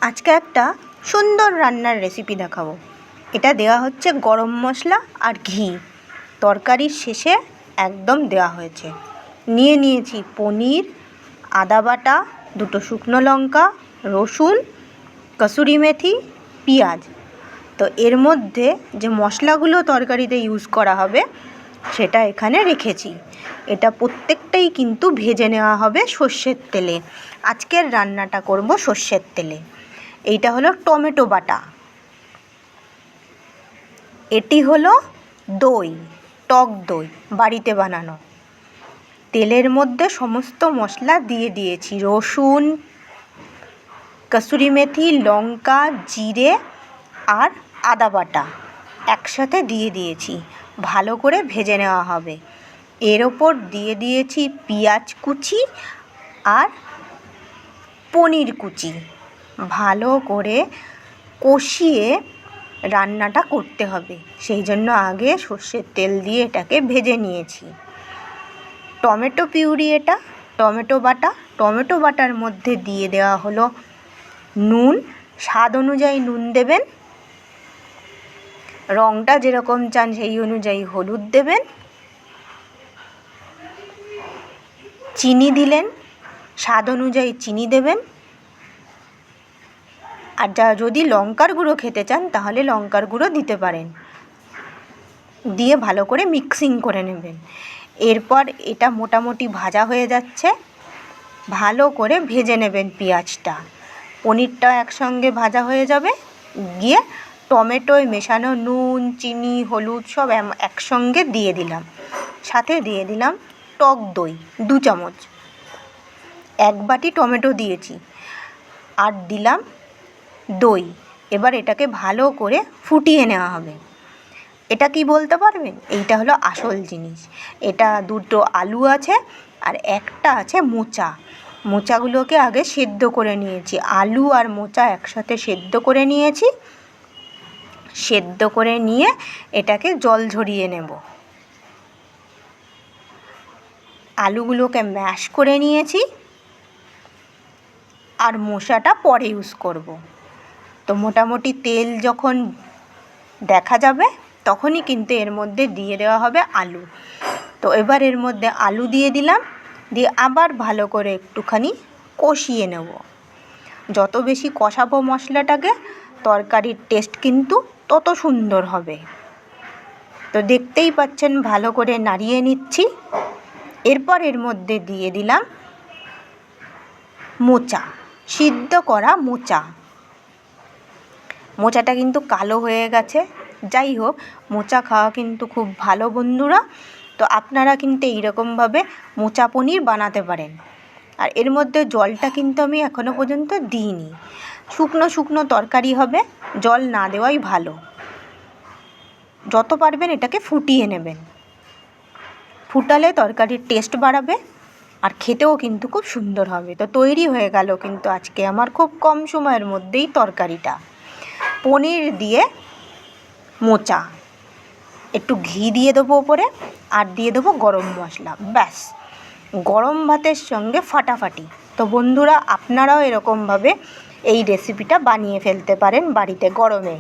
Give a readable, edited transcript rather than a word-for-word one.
আজকে একটা সুন্দর রান্নার রেসিপি দেখাবো। এটা দেওয়া হচ্ছে গরম মশলা আর ঘি, তরকারির শেষে একদম দেওয়া হয়েছে। নিয়েছি পনির, আদা বাটা, দুটো শুকনো লঙ্কা, রসুন, কসুরি মেথি, পেঁয়াজ। তো এর মধ্যে যে মশলাগুলো তরকারিতে ইউজ করা হবে সেটা এখানে রেখেছি। এটা প্রত্যেকটাই কিন্তু ভেজে নেওয়া হবে সর্ষের তেলে। আজকের রান্নাটা করব সর্ষের তেলে। এইটা হলো টমেটো বাটা, এটি হলো দই, টক দই বাড়িতে বানানো। তেলের মধ্যে সমস্ত মশলা দিয়ে দিয়েছি, রসুন, কসুরি মেথি, লঙ্কা, জিরে আর আদা বাটা একসাথে দিয়ে দিয়েছি। ভালো করে ভেজে নেওয়া হবে। এর ওপর দিয়ে দিয়েছি পেঁয়াজ কুচি আর পনির কুচি। ভালো করে কষিয়ে রান্নাটা করতে হবে, সেই জন্য আগে সর্ষের তেল দিয়ে এটাকে ভেজে নিয়েছি। টমেটো পিউরি, এটা টমেটো বাটা। টমেটো বাটার মধ্যে দিয়ে দেওয়া হলো নুন, স্বাদ অনুযায়ী নুন দেবেন, রঙটা যেরকম চান সেই অনুযায়ী হলুদ দেবেন, চিনি দিলেন, স্বাদ অনুযায়ী চিনি দেবেন। আর যদি লঙ্কার গুঁড়ো খেতে চান তাহলে লঙ্কার গুঁড়ো দিতে পারেন। দিয়ে ভালো করে মিক্সিং করে নেবেন। এরপর এটা মোটামুটি ভাজা হয়ে যাচ্ছে, ভালো করে ভেজে নেবেন পেঁয়াজটা। পনিরটাও একসঙ্গে ভাজা হয়ে যাবে। গিয়ে টমেটোয় মেশানো নুন, চিনি, হলুদ সব একসঙ্গে দিয়ে দিলাম। সাথে দিয়ে দিলাম টক দই 2 চামচ। 1 বাটি টমেটো দিয়েছি আর দিলাম দই। এবার এটাকে ভালো করে ফুটিয়ে নেওয়া হবে। এটা কি বলতে পারবেন? এইটা হলো আসল জিনিস। এটা 2টো আলু আছে আর একটা আছে মোচা। মোচাগুলোকে আগে সেদ্ধ করে নিয়েছি। আলু আর মোচা একসাথে সেদ্ধ করে নিয়েছি। সেদ্ধ করে নিয়ে এটাকে জল ঝরিয়ে নেব। আলুগুলোকে ম্যাশ করে নিয়েছি আর মোচাটা পরে ইউজ করব। তো মোটামুটি তেল যখন দেখা যাবে তখনই কিন্তু এর মধ্যে দিয়ে দেওয়া হবে আলু। তো এবার এর মধ্যে আলু দিয়ে দিলাম, দিয়ে আবার ভালো করে একটুখানি কষিয়ে নেব। যত বেশি কষাবো মশলাটাকে, তরকারির টেস্ট কিন্তু তত সুন্দর হবে। তো দেখতেই পাচ্ছেন ভালো করে নাড়িয়ে নিচ্ছি। এরপর এর মধ্যে দিয়ে দিলাম মোচা, সিদ্ধ করা মোচা। মোচাটা কিন্তু কালো হয়ে গেছে। যাই হোক, মোচা খাওয়া কিন্তু খুব ভালো বন্ধুরা। তো আপনারা কিন্তু এইরকমভাবে মোচা পনির বানাতে পারেন। আর এর মধ্যে জলটা কিন্তু আমি এখনও পর্যন্ত দিইনি। শুকনো শুকনো তরকারি হবে, জল না দেওয়াই ভালো। যত পারবেন এটাকে ফুটিয়ে নেবেন। ফুটালে তরকারির টেস্ট বাড়াবে আর খেতেও কিন্তু খুব সুন্দর হবে। তো তৈরি হয়ে গেল কিন্তু আজকে আমার খুব কম সময়ের মধ্যেই তরকারিটা। পনির দিয়ে মোচা, একটু ঘি দিয়ে দেবো ওপরে আর দিয়ে দেবো গরম মশলা, ব্যাস গরম ভাতের সঙ্গে ফাটাফাটি। তো বন্ধুরা, আপনারাও এরকমভাবে এই রেসিপিটা বানিয়ে ফেলতে পারেন বাড়িতে গরমে।